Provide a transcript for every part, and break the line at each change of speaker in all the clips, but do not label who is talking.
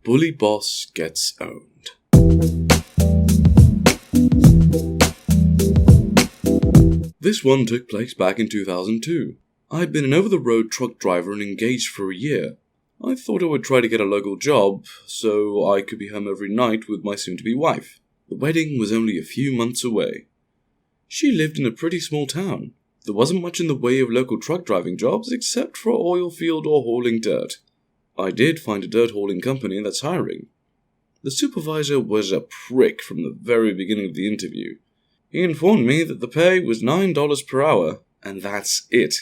Bully boss gets owned. This one took place back in 2002. I'd been an over-the-road truck driver and engaged for a year. I thought I would try to get a local job, so I could be home every night with my soon-to-be wife. The wedding was only a few months away. She lived in a pretty small town. There wasn't much in the way of local truck driving jobs except for oil field or hauling dirt. I did find a dirt hauling company that's hiring. The supervisor was a prick from the very beginning of the interview. He informed me that the pay was $9 per hour, and that's it.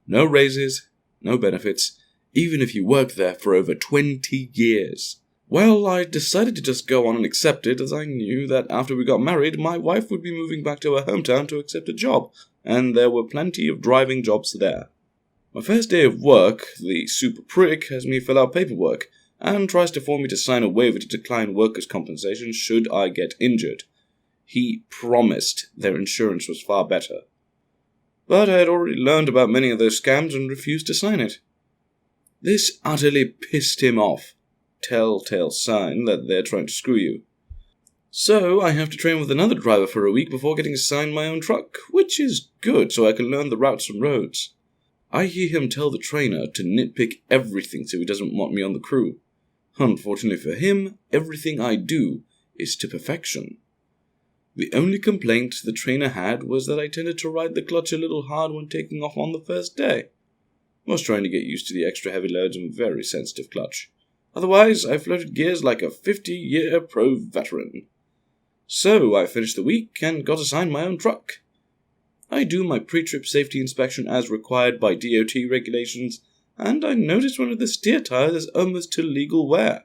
No raises, no benefits, even if you worked there for over 20 years. Well, I decided to just go on and accept it, as I knew that after we got married, my wife would be moving back to her hometown to accept a job, and there were plenty of driving jobs there. My first day of work, the super prick has me fill out paperwork, and tries to force me to sign a waiver to decline workers' compensation should I get injured. He promised their insurance was far better. But I had already learned about many of those scams and refused to sign it. This utterly pissed him off. Telltale sign that they're trying to screw you. So I have to train with another driver for a week before getting assigned my own truck, which is good so I can learn the routes and roads. I hear him tell the trainer to nitpick everything so he doesn't want me on the crew. Unfortunately for him, everything I do is to perfection. The only complaint the trainer had was that I tended to ride the clutch a little hard when taking off on the first day. I was trying to get used to the extra heavy loads and very sensitive clutch. Otherwise, I floated gears like a 50-year pro veteran. So I finished the week and got assigned my own truck. I do my pre-trip safety inspection as required by DOT regulations, and I noticed one of the steer tires is almost to legal wear.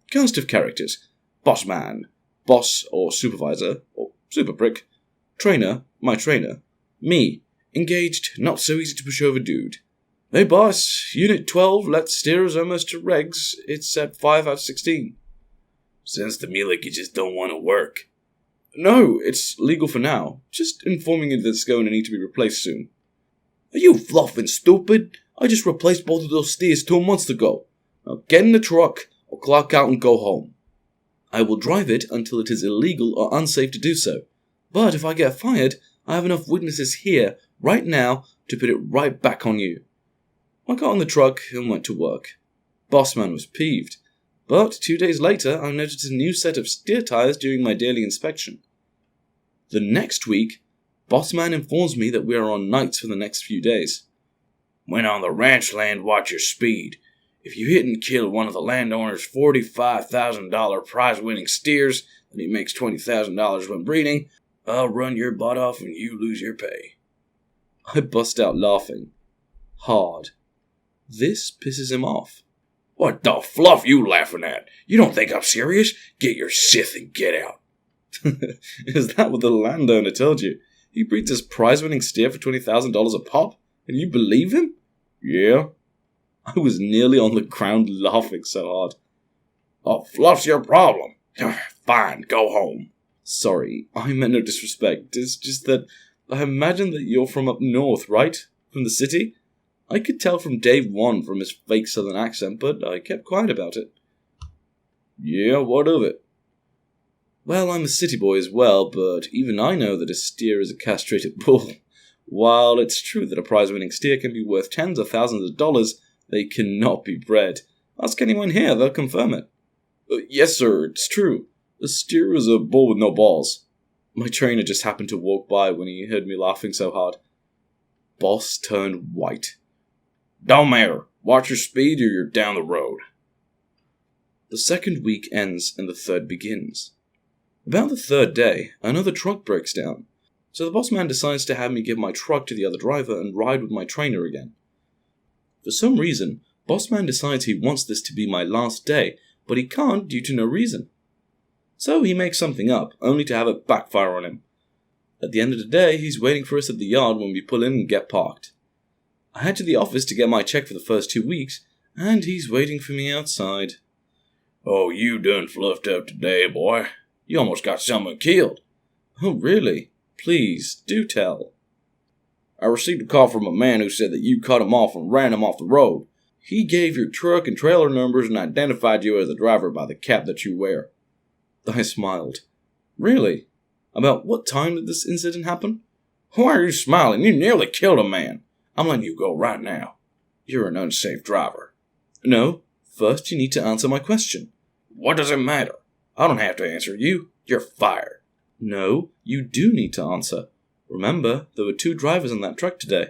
Cast of characters: boss man, boss or supervisor, or super prick, trainer, my trainer, me, engaged, not so easy to push over dude. Hey boss, Unit 12, let's steer us almost to regs, it's at 5 out of 16.
Sounds to me like you just don't want to work.
No, it's legal for now, just informing you that it's going to need to be replaced soon.
Are you fluffing stupid? I just replaced both of those steers 2 months ago. Now get in the truck, or clock out and go home.
I will drive it until it is illegal or unsafe to do so. But if I get fired, I have enough witnesses here, right now, to put it right back on you. I got on the truck and went to work. Bossman was peeved. But 2 days later, I noticed a new set of steer tires during my daily inspection. The next week, Bossman informs me that we are on nights for the next few days.
When on the ranch land, watch your speed. If you hit and kill one of the landowner's $45,000 prize-winning steers, and he makes $20,000 when breeding, I'll run your butt off and you lose your pay.
I bust out laughing. Hard. This pisses him off.
What the fluff you laughing at? You don't think I'm serious? Get your Sith and get out.
Is that what the landowner told you? He breeds his prize-winning steer for $20,000 a pop? And you believe him?
Yeah.
I was nearly on the ground laughing so hard.
Oh, fluff's your problem. Fine, go home.
Sorry, I meant no disrespect. It's just that I imagine that you're from up north, right? From the city? I could tell from day one from his fake southern accent, but I kept quiet about it.
Yeah, what of it?
Well, I'm a city boy as well, but even I know that a steer is a castrated bull. While it's true that a prize-winning steer can be worth tens of thousands of dollars, they cannot be bred. Ask anyone here, they'll confirm it. Yes, sir, it's true. A steer is a bull with no balls. My trainer just happened to walk by when he heard me laughing so hard. Boss turned white.
Don't matter. Watch your speed or you're down the road.
The second week ends and the third begins. About the third day, another truck breaks down. So the boss man decides to have me give my truck to the other driver and ride with my trainer again. For some reason, boss man decides he wants this to be my last day, but he can't due to no reason. So he makes something up, only to have it backfire on him. At the end of the day, he's waiting for us at the yard when we pull in and get parked. I head to the office to get my check for the first 2 weeks, and he's waiting for me outside.
Oh, you done fluffed up today, boy. You almost got someone killed.
Oh, really? Please, do tell.
I received a call from a man who said that you cut him off and ran him off the road. He gave your truck and trailer numbers and identified you as the driver by the cap that you wear.
I smiled. Really? About what time did this incident happen?
Why are you smiling? You nearly killed a man. I'm letting you go right now. You're an unsafe driver.
No, first you need to answer my question.
What does it matter? I don't have to answer you. You're fired.
No, you do need to answer. Remember, there were 2 drivers in that truck today.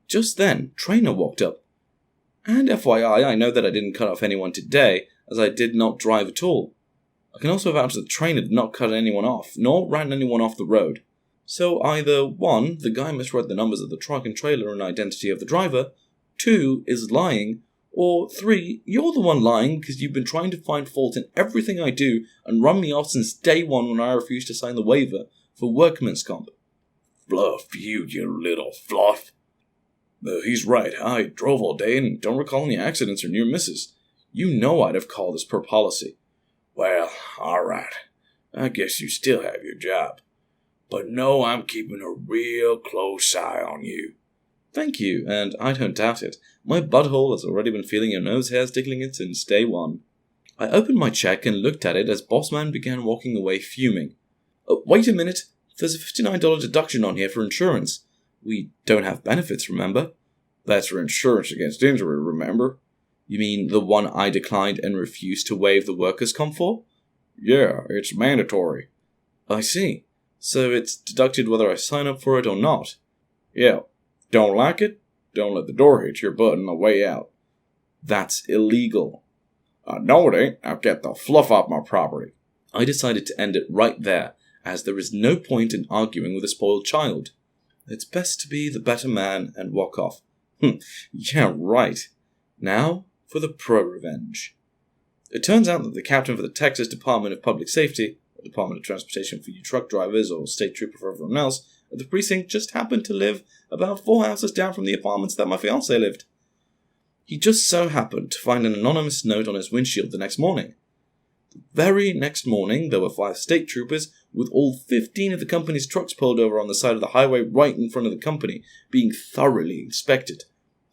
Just then, Trainer walked up. And FYI, I know that I didn't cut off anyone today, as I did not drive at all. I can also vouch that Trainer did not cut anyone off, nor ran anyone off the road. So either 1, the guy misread the numbers of the truck and trailer and identity of the driver, 2, is lying, or 3, you're the one lying because you've been trying to find fault in everything I do and run me off since day 1 when I refused to sign the waiver for workman's comp.
Fluff, you little fluff. He's right. I drove all day and don't recall any accidents or near misses. You know I'd have called as per policy. Well, all right. I guess you still have your job. But no, I'm keeping a real close eye on you.
Thank you, and I don't doubt it. My butthole has already been feeling your nose hairs tickling it since day 1. I opened my check and looked at it as Bossman began walking away fuming. Wait a minute. There's a $59 deduction on here for insurance. We don't have benefits, remember?
That's for insurance against injury, remember?
You mean the one I declined and refused to waive the workers' comp for?
Yeah, it's mandatory.
I see. So it's deducted whether I sign up for it or not.
Yeah. Don't like it? Don't let the door hit your butt on the way out.
That's illegal.
No, it ain't. Now get the fluff off my property.
I decided to end it right there, as there is no point in arguing with a spoiled child. It's best to be the better man and walk off. Yeah, right. Now for the ProRevenge. It turns out that the captain for the Texas Department of Public Safety, or Department of Transportation for you truck drivers, or state trooper for everyone else, at the precinct just happened to live about 4 houses down from the apartments that my fiancée lived. He just so happened to find an anonymous note on his windshield the next morning. The very next morning, there were 5 state troopers with all 15 of the company's trucks pulled over on the side of the highway right in front of the company, being thoroughly inspected.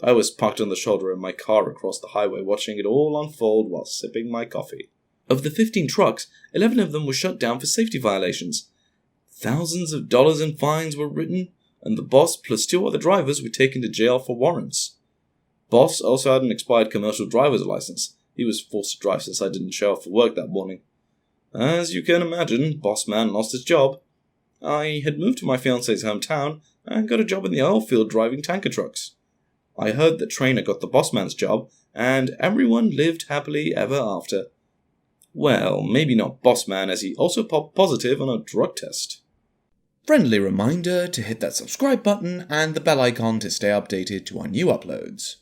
I was parked on the shoulder in my car across the highway, watching it all unfold while sipping my coffee. Of the 15 trucks, 11 of them were shut down for safety violations. Thousands of dollars in fines were written, and the boss plus 2 other drivers were taken to jail for warrants. Boss also had an expired commercial driver's license. He was forced to drive since I didn't show up for work that morning. As you can imagine, Boss Man lost his job. I had moved to my fiancée's hometown and got a job in the oil field driving tanker trucks. I heard that Trainer got the boss man's job, and everyone lived happily ever after. Well, maybe not boss man, as he also popped positive on a drug test. Friendly reminder to hit that subscribe button and the bell icon to stay updated to our new uploads.